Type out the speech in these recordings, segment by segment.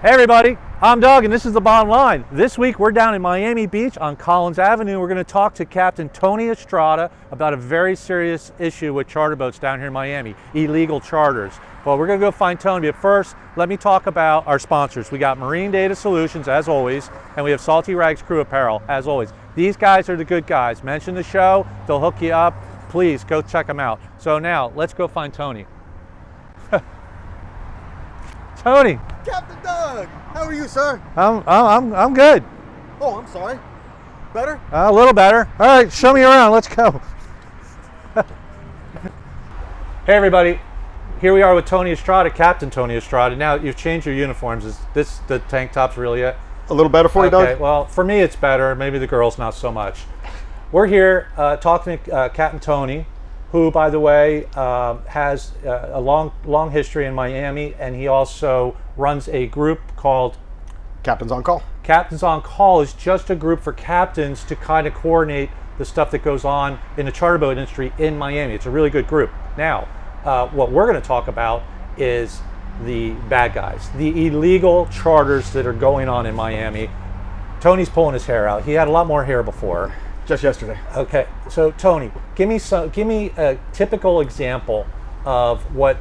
Hey everybody, I'm Doug and this is the Bottom Line. This week we're down in Miami Beach on Collins Avenue. We're going to talk to Captain Tony Estrada about a very serious issue with charter boats down here in Miami, illegal charters. Well, we're going to go find Tony, but first let me talk about our sponsors. We got Marine Data Solutions as always, and we have Salty Rags Crew Apparel as always. These guys are the good guys. Mention the show, they'll hook you up. Please go check them out. So now let's go find Tony. Tony. Captain Doug, how are you, sir? I'm good. Oh, I'm sorry. Better? A little better. All right, show me around. Let's go. Hey, everybody. Here we are with Tony Estrada, Captain Tony Estrada. Now, you've changed your uniforms. Is this the tank tops really it? A little better for you, Doug? Okay, well, for me, it's better. Maybe the girls, not so much. We're here talking to Captain Tony, who, by the way, has a long history in Miami, and he also runs a group called Captains on Call. Captains on Call is just a group for captains to kind of coordinate the stuff that goes on in the charter boat industry in Miami. It's a really good group. Now, what we're going to talk about is the bad guys, the illegal charters that are going on in Miami. Tony's pulling his hair out. He had a lot more hair before. Just yesterday. Okay, so Tony, give me a typical example of what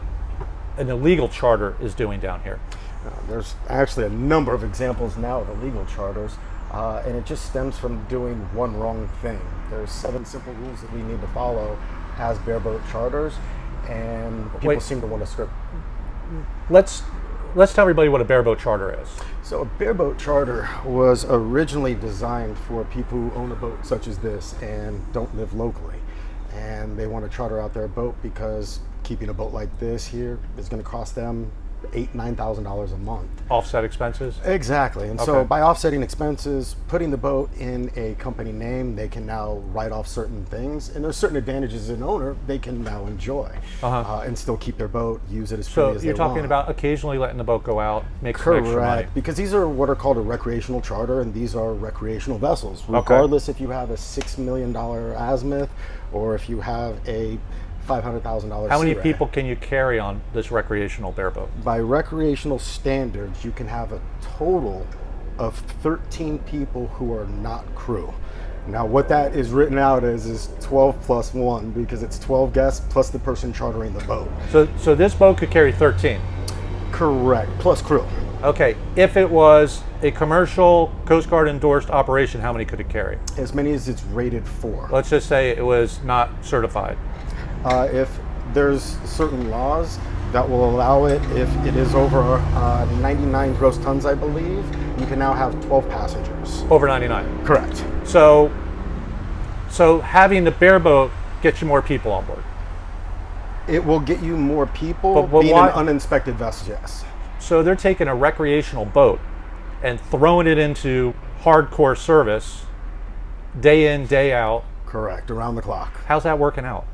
an illegal charter is doing down here. There's actually a number of examples now of illegal charters, and it just stems from doing one wrong thing. There's 7 simple rules that we need to follow as bareboat charters, and people seem to want to skirt. Let's tell everybody what a bareboat charter is. So a bareboat charter was originally designed for people who own a boat such as this and don't live locally. And they want to charter out their boat because keeping a boat like this here is going to cost them $8,000–9,000 a month. Offset expenses? Exactly. And so by offsetting expenses, putting the boat in a company name, they can now write off certain things. And there's certain advantages as an owner they can now enjoy and still keep their boat, use it as freely as they want. So you're talking about occasionally letting the boat go out, make some extra money. Correct. Because these are what are called a recreational charter, and these are recreational vessels. Regardless if you have a $6 million azimuth or if you have a $500,000. How many people can you carry on this recreational bareboat? By recreational standards, you can have a total of 13 people who are not crew. Now, what that is written out as is 12 plus 1, because it's 12 guests plus the person chartering the boat. So this boat could carry 13? Correct, plus crew. Okay, if it was a commercial Coast Guard endorsed operation, how many could it carry? As many as it's rated for. Let's just say it was not certified. If there's certain laws that will allow it, if it is over 99 gross tons, I believe, you can now have 12 passengers. Over 99? Correct. So having the bareboat gets you more people on board? It will get you more people, but being an uninspected vessel, yes. So they're taking a recreational boat and throwing it into hardcore service, day in, day out. Correct, around the clock. How's that working out?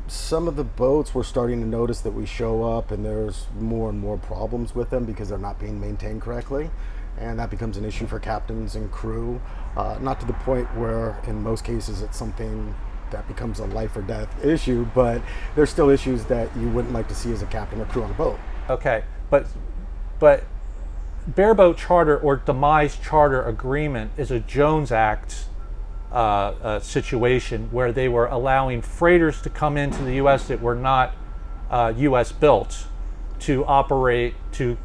Some of the boats we're starting to notice that we show up and there's more and more problems with them because they're not being maintained correctly, and that becomes an issue for captains and crew. Not to the point where in most cases it's something that becomes a life or death issue, but there's still issues that you wouldn't like to see as a captain or crew on a boat. Okay, but bareboat charter or demise charter agreement is a Jones Act situation where they were allowing freighters to come into the U.S. that were not U.S. built to operate, to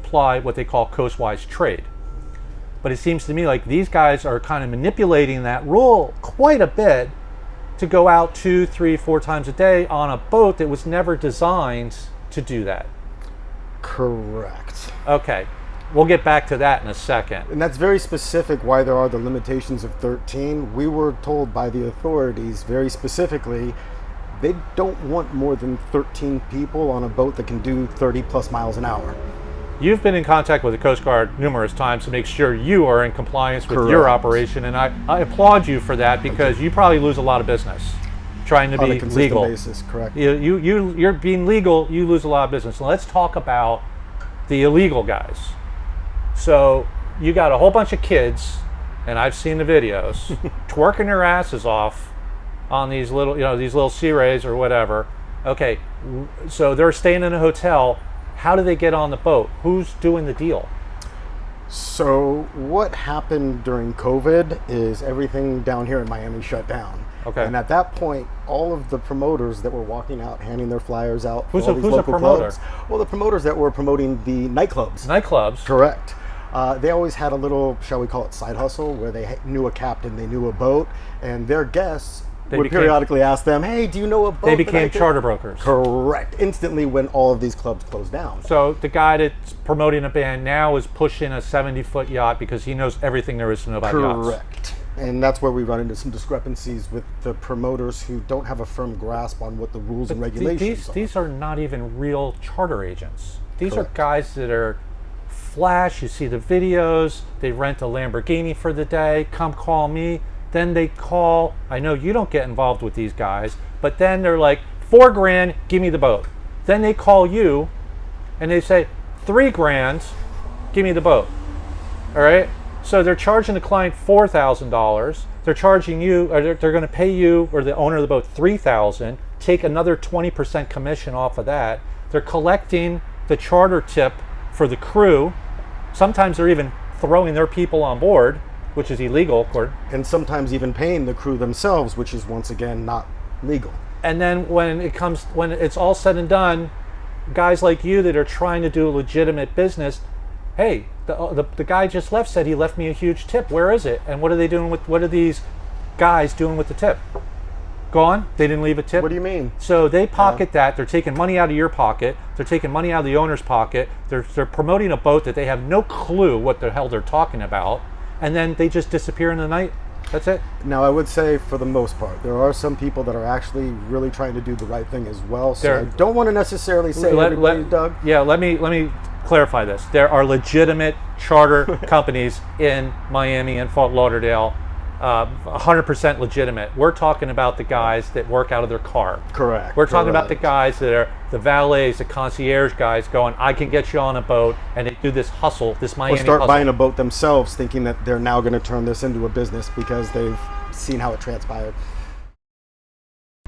ply what they call coastwise trade. But it seems to me like these guys are kind of manipulating that rule quite a bit to go out 2, 3, 4 times a day on a boat that was never designed to do that. Correct. Okay. We'll get back to that in a second. And that's very specific why there are the limitations of 13. We were told by the authorities very specifically they don't want more than 13 people on a boat that can do 30 plus miles an hour. You've been in contact with the Coast Guard numerous times to make sure you are in compliance with your operation, and I applaud you for that because you probably lose a lot of business trying to be on a consistent legal. Basis, correct. You're being legal, you lose a lot of business. So let's talk about the illegal guys. So you got a whole bunch of kids, and I've seen the videos, twerking their asses off on these little, these little Sea Rays or whatever. Okay, so they're staying in a hotel. How do they get on the boat? Who's doing the deal? So what happened during COVID is everything down here in Miami shut down. Okay. And at that point, all of the promoters that were walking out, handing their flyers out, Who's for all these a local promoter? clubs, well, the promoters that were promoting the nightclubs. Nightclubs. Correct. They always had a little, shall we call it, side hustle, where they knew a captain, they knew a boat, and their guests would periodically ask them, "Hey, do you know a boat?" They became charter brokers. Correct. Instantly, when all of these clubs closed down. So the guy that's promoting a band now is pushing a 70-foot yacht because he knows everything there is to know about yachts. Correct. And that's where we run into some discrepancies with the promoters who don't have a firm grasp on what the rules and regulations are. These are not even real charter agents. These Correct. are guys that are flash. You see the videos. They rent a Lamborghini for the day. Come call me. Then they call. I know you don't get involved with these guys, but then they're like, $4,000, give me the boat. Then they call you and they say, $3,000, give me the boat. All right? So they're charging the client $4,000. They're charging you, or they're going to pay you or the owner of the boat $3,000, take another 20% commission off of that. They're collecting the charter tip for the crew. Sometimes they're even throwing their people on board, which is illegal, of course. And sometimes even paying the crew themselves, which is once again not legal. And then when it's all said and done, guys like you that are trying to do a legitimate business, hey, the guy just left said he left me a huge tip. Where is it? And what are these guys doing with the tip? Gone? They didn't leave a tip? What do you mean? So they pocket that. They're taking money out of your pocket. They're taking money out of the owner's pocket. They're promoting a boat that they have no clue what the hell they're talking about. And then they just disappear in the night. That's it. Now, I would say for the most part, there are some people that are actually really trying to do the right thing as well. So I don't want to necessarily say everybody, Doug. Yeah, let me clarify this. There are legitimate charter companies in Miami and Fort Lauderdale, 100% legitimate. We're talking about the guys that work out of their car. Correct. We're talking about the guys that are the valets, the concierge guys going, I can get you on a boat, and they do this hustle, this Miami or start hustle. buying a boat themselves, thinking that they're now going to turn this into a business because they've seen how it transpired.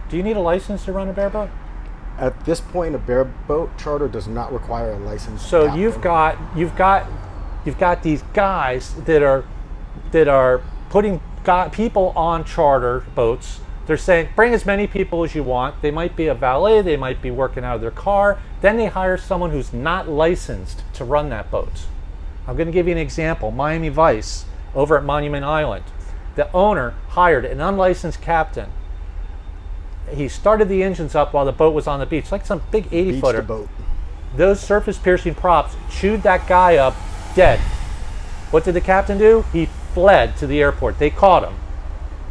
Do you need a license to run a bareboat? At this point, a bareboat charter does not require a license. So captain. you've got these guys that are putting people on charter boats. They're saying, bring as many people as you want. They might be a valet, they might be working out of their car. Then they hire someone who's not licensed to run that boat. I'm going to give you an example. Miami Vice, over at Monument Island. The owner hired an unlicensed captain. He started the engines up while the boat was on the beach, like some big 80-footer. boat. Those surface-piercing props chewed that guy up dead. What did the captain do? He fled to the airport. They caught him.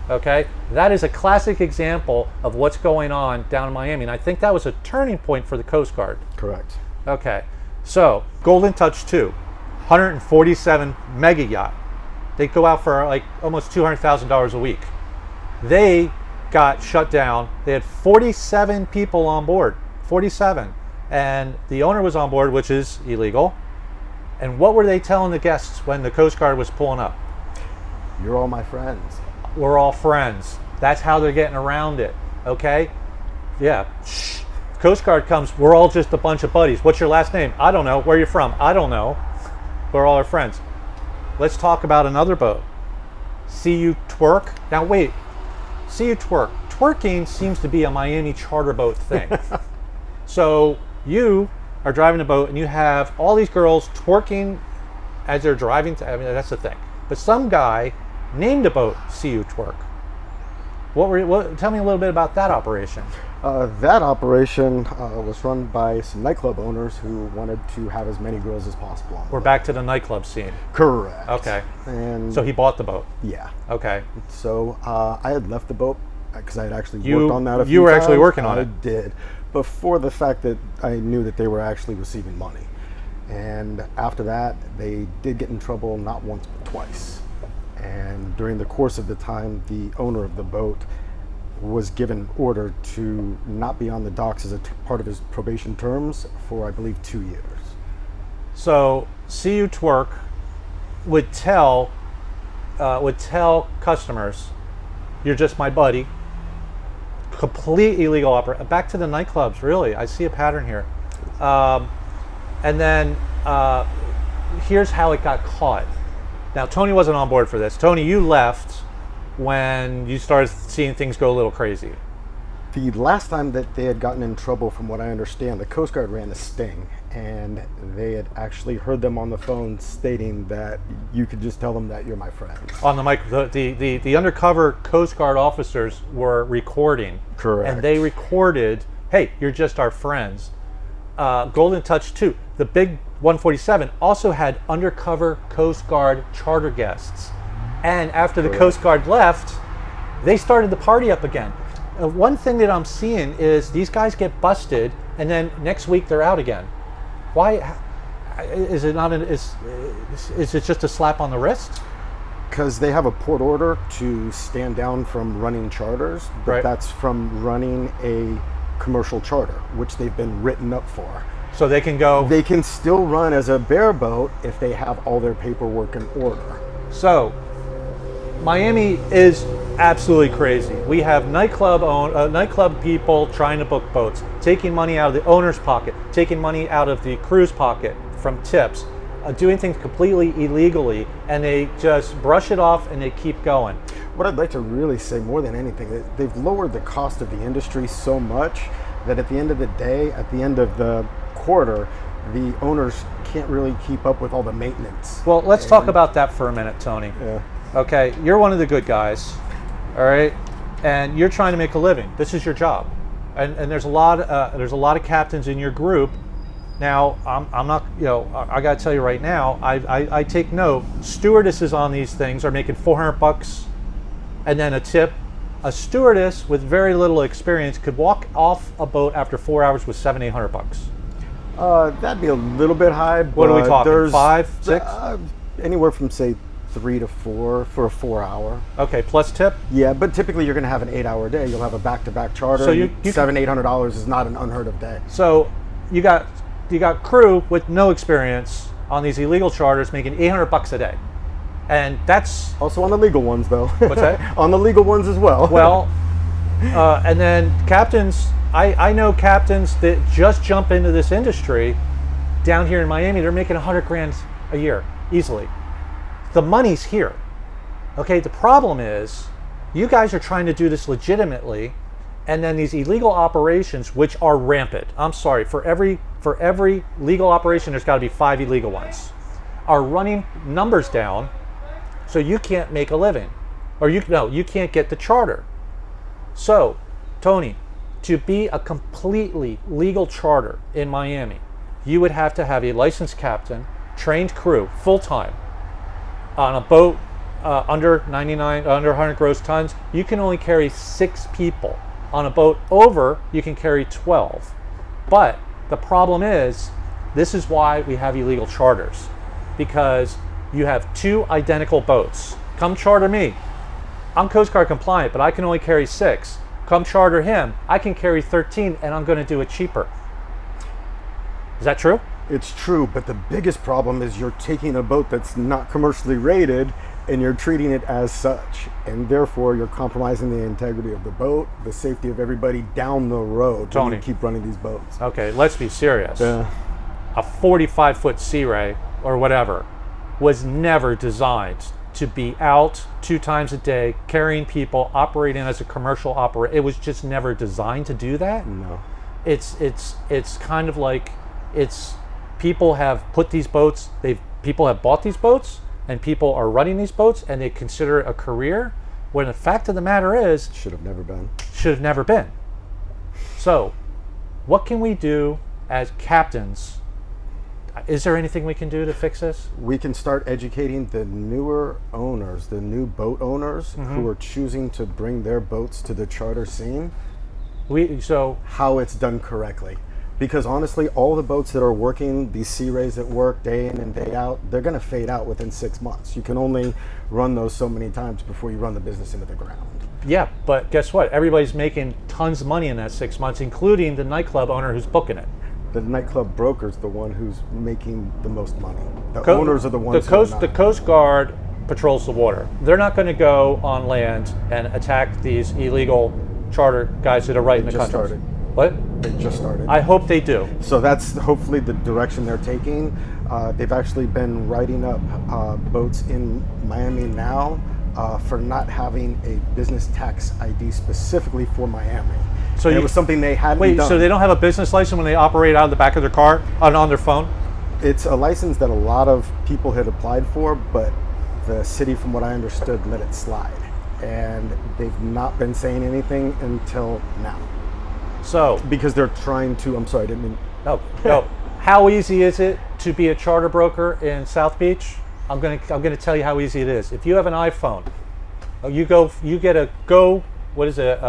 Okay? That is a classic example of what's going on down in Miami. And I think that was a turning point for the Coast Guard. Correct. Okay. So, Golden Touch 2, 147 mega yacht. They go out for like almost $200,000 a week. They got shut down. They had 47 people on board. 47. And the owner was on board, which is illegal. And what were they telling the guests when the Coast Guard was pulling up? You're all my friends. We're all friends. That's how they're getting around it. Okay? Yeah. Shh. Coast Guard comes, we're all just a bunch of buddies. What's your last name? I don't know. Where are you from? I don't know. We're all our friends. Let's talk about another boat. See You Twerk. Now wait. See You Twerk. Twerking seems to be a Miami charter boat thing. So you are driving a boat and you have all these girls twerking as they're driving. I mean, that's the thing. But some guy named a boat See You Twerk. Tell me a little bit about that operation. That operation was run by some nightclub owners who wanted to have as many girls as possible on the We're boat. back to the nightclub scene. Correct. Okay. And So he bought the boat. yeah. Okay. So I had left the boat because I had actually worked on that a few You were actually times. working on I it. did. Before the fact that I knew that they were actually receiving money. And after that, they did get in trouble not once but twice. And during the course of the time, the owner of the boat was given an order to not be on the docks as a part of his probation terms for, I believe, 2 years. So See You Twerk would tell customers, you're just my buddy. Complete illegal operation. Back to the nightclubs, really. I see a pattern here. And then here's how it got caught. Now, Tony wasn't on board for this. Tony, you left when you started seeing things go a little crazy. The last time that they had gotten in trouble, from what I understand, the Coast Guard ran a sting, and they had actually heard them on the phone stating that you could just tell them that you're my friend. On the mic, the undercover Coast Guard officers were recording. Correct. And they recorded, hey, you're just our friends. Golden Touch 2, the big 147, also had undercover Coast Guard charter guests. And after the Coast Guard left, they started the party up again. One thing that I'm seeing is these guys get busted, and then next week they're out again. Why? Is it not? Is it just a slap on the wrist? Because they have a port order to stand down from running charters, but Right. that's from running a commercial charter, which they've been written up for. So they can go. They can still run as a bareboat if they have all their paperwork in order. So Miami is absolutely crazy. We have nightclub people trying to book boats, taking money out of the owner's pocket, taking money out of the crew's pocket from tips, doing things completely illegally, and they just brush it off and they keep going. What I'd like to really say more than anything, they've lowered the cost of the industry so much that at the end of the day, at the end of the quarter, the owners can't really keep up with all the maintenance. Well, let's talk about that for a minute, Tony. Yeah. Okay, you're one of the good guys, all right, and you're trying to make a living. This is your job, and there's a lot of captains in your group. Now, I'm not, I got to tell you right now, I take note. Stewardesses on these things are making $400, and then a tip. A stewardess with very little experience could walk off a boat after 4 hours with $700-800. That'd be a little bit high. What are we talking? There's, 5, 6? Anywhere from say 3 to 4 for a 4 hour. Okay, plus tip. Yeah, but typically you're going to have an 8-hour day. You'll have a back-to-back charter. So $700-800 is not an unheard of day. So you got crew with no experience on these illegal charters making $800 a day, and that's Also on the legal ones, though. What's that? On the legal ones as well. well. And then captains, I know captains that just jump into this industry down here in Miami. They're making $100,000 a year easily. The money's here. Okay, the problem is you guys are trying to do this legitimately, and then these illegal operations, which are rampant. I'm sorry, for every legal operation, there's got to be 5 illegal ones, are running numbers down, so you can't make a living, or you can't get the charter. So, Tony, to be a completely legal charter in Miami, you would have to have a licensed captain, trained crew, full time. On a boat under 100 gross tons, you can only carry 6 people. On a boat over, you can carry 12. But the problem is, this is why we have illegal charters, because you have 2 identical boats. Come charter me. I'm Coast Guard compliant, but I can only carry 6. Come charter him. I can carry 13, and I'm going to do it cheaper. Is that true? It's true, but the biggest problem is you're taking a boat that's not commercially rated and you're treating it as such, and therefore you're compromising the integrity of the boat, the safety of everybody down the road. Tony, when you keep running these boats. Okay, let's be serious. Yeah. A 45-foot Sea Ray or whatever was never designed to be out 2 times a day, carrying people, operating as a commercial operator. It was just never designed to do that. No. It's kind of like people have put these boats, people have bought these boats, and people are running these boats, and they consider it a career, when the fact of the matter is, Should have never been. should have never been. So, what can we do as captains? Is there anything we can do to fix this? We can start educating the newer owners, the new boat owners who are choosing to bring their boats to the charter scene, how it's done correctly. Because honestly, all the boats that are working, these Sea Rays that work day in and day out, they're going to fade out within 6 months. You can only run those so many times before you run the business into the ground. Yeah, but guess what? Everybody's making tons of money in that 6 months, including the nightclub owner who's booking it. The nightclub broker's the one who's making the most money. The owners are the ones who are not. The Coast Guard patrols the water. They're not going to go on land and attack these illegal charter guys that are right in the country. What? They just started. I hope they do. So that's hopefully the direction they're taking. They've actually been writing up boats in Miami now for not having a business tax ID specifically for Miami. So it was something they hadn't done. Wait, so they don't have a business license when they operate out of the back of their car on their phone? It's a license that a lot of people had applied for, but the city, from what I understood, let it slide. And they've not been saying anything until now. So because they're trying to, I'm sorry, I didn't mean. No. How easy is it to be a charter broker in South Beach? I'm gonna tell you how easy it is. If you have an iPhone, you get a Go. What is it?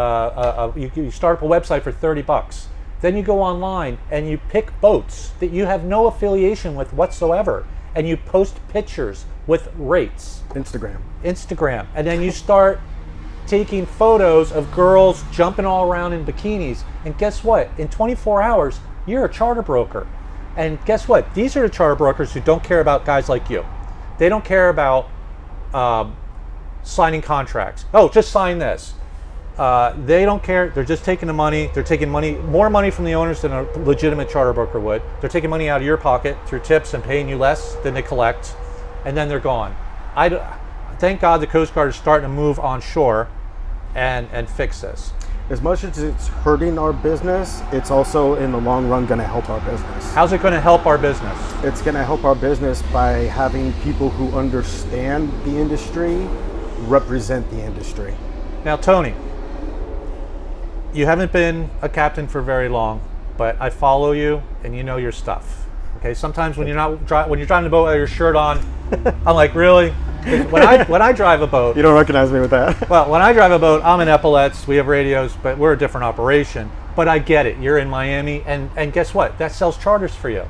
You start up a website for $30. Then you go online and you pick boats that you have no affiliation with whatsoever, and you post pictures with rates. Instagram, and then you start taking photos of girls jumping all around in bikinis. And guess what? In 24 hours, you're a charter broker. And guess what? These are the charter brokers who don't care about guys like you. They don't care about signing contracts. Oh, just sign this. They don't care. They're just taking the money. They're taking more money from the owners than a legitimate charter broker would. They're taking money out of your pocket through tips and paying you less than they collect, and then they're gone. Thank God the Coast Guard is starting to move onshore and fix this. As much as it's hurting our business, it's also in the long run going to help our business. How's it going to help our business? It's going to help our business by having people who understand the industry represent the industry. Now, Tony, you haven't been a captain for very long, but I follow you and you know your stuff. Okay, sometimes when you're driving the boat with your shirt on, I'm like, really? When I drive a boat, you don't recognize me with that. Well, when I drive a boat, I'm in epaulets. We have radios, but we're a different operation. But I get it. You're in Miami, and guess what? That sells charters for you.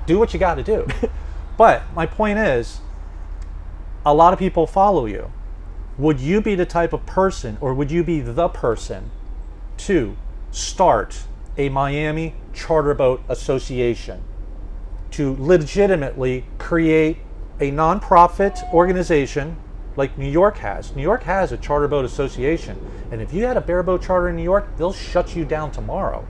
Do what you got to do. But my point is, a lot of people follow you. Would you be the type of person, or would you be the person to start a Miami Charter Boat Association to legitimately create a nonprofit organization like New York has? New York has a charter boat association, and if you had a bareboat charter in New York, they'll shut you down tomorrow.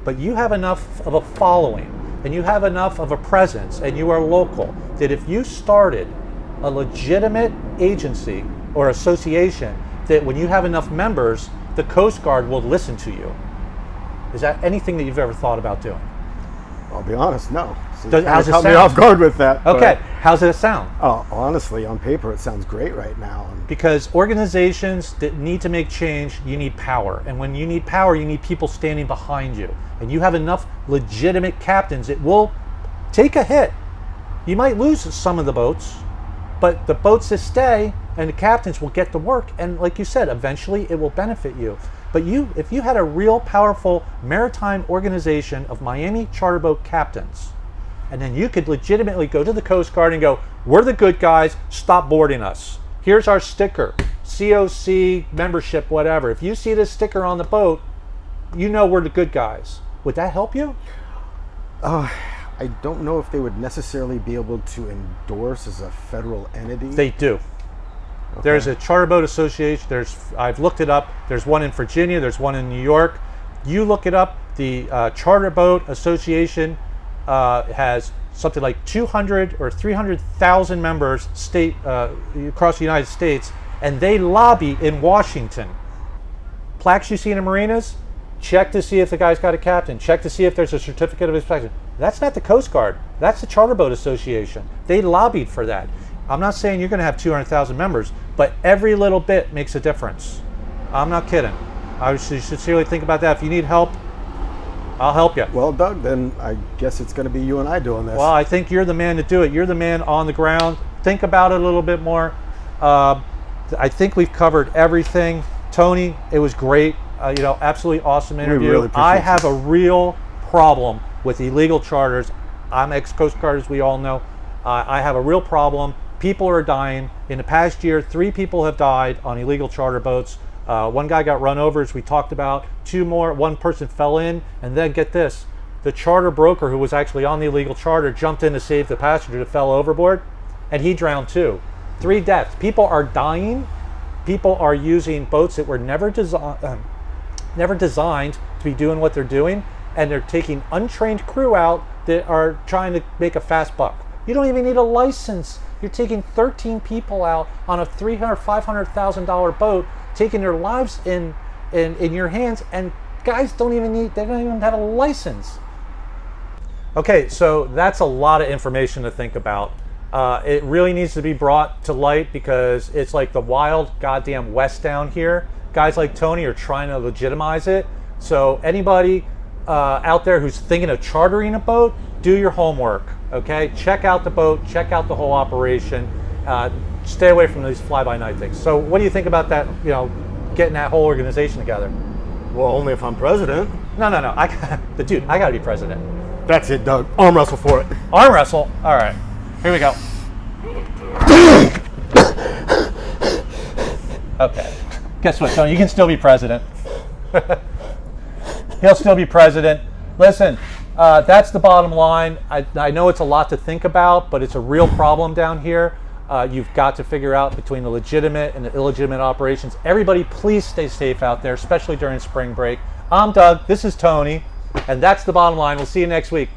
But you have enough of a following, and you have enough of a presence, and you are local, that if you started a legitimate agency or association, that when you have enough members, the Coast Guard will listen to you. Is that anything that you've ever thought about doing? I'll be honest, no. How's it caught sound? me off guard with that. Okay, how's it sound? Oh, honestly, on paper, it sounds great right now. Because organizations that need to make change, you need power. And when you need power, you need people standing behind you. And you have enough legitimate captains, it will take a hit. You might lose some of the boats, but the boats that stay and the captains will get to work. And like you said, eventually it will benefit you. But if you had a real powerful maritime organization of Miami charter boat captains, and then you could legitimately go to the Coast Guard and go, we're the good guys, stop boarding us. Here's our sticker, COC, membership, whatever. If you see this sticker on the boat, you know we're the good guys. Would that help you? I don't know if they would necessarily be able to endorse as a federal entity. They do. Okay. There's a charter boat association. I've looked it up. There's one in Virginia. There's one in New York. You look it up. The Charter Boat Association has something like 200 or 300,000 members across the United States, and they lobby in Washington. Plaques you see in the marinas, check to see if the guy's got a captain. Check to see if there's a certificate of inspection. That's not the Coast Guard. That's the Charter Boat Association. They lobbied for that. I'm not saying you're going to have 200,000 members, but every little bit makes a difference. I'm not kidding. I should sincerely think about that. If you need help, I'll help you. Well, Doug, then I guess it's going to be you and I doing this. Well, I think you're the man to do it. You're the man on the ground. Think about it a little bit more. I think we've covered everything. Tony, it was great. Absolutely awesome interview. We really appreciate I have a real problem with illegal charters. I'm ex-Coast Guard, as we all know. I have a real problem. People are dying. In the past year, 3 people have died on illegal charter boats. One guy got run over, as we talked about. 2 more, one person fell in, and then get this, the charter broker who was actually on the illegal charter jumped in to save the passenger that fell overboard, and he drowned too. 3 deaths. People are dying. People are using boats that were never designed never designed to be doing what they're doing, and they're taking untrained crew out that are trying to make a fast buck. You don't even need a license. You're taking 13 people out on a $300,000, $500,000 boat, taking their lives in your hands, and guys they don't even have a license. Okay, so that's a lot of information to think about. It really needs to be brought to light because it's like the wild goddamn West down here. Guys like Tony are trying to legitimize it. So anybody out there who's thinking of chartering a boat, do your homework, okay? Check out the boat, check out the whole operation. Stay away from these fly-by-night things. So what do you think about that, getting that whole organization together? Well, only if I'm president. No. Dude, I gotta be president. That's it, Doug. Arm wrestle for it. Arm wrestle? All right. Here we go. Okay. Guess what, Tony? You can still be president. He'll still be president. Listen, that's the bottom line. I know it's a lot to think about, but it's a real problem down here. You've got to figure out between the legitimate and the illegitimate operations. Everybody, please stay safe out there, especially during spring break. I'm Doug. This is Tony. And that's the bottom line. We'll see you next week.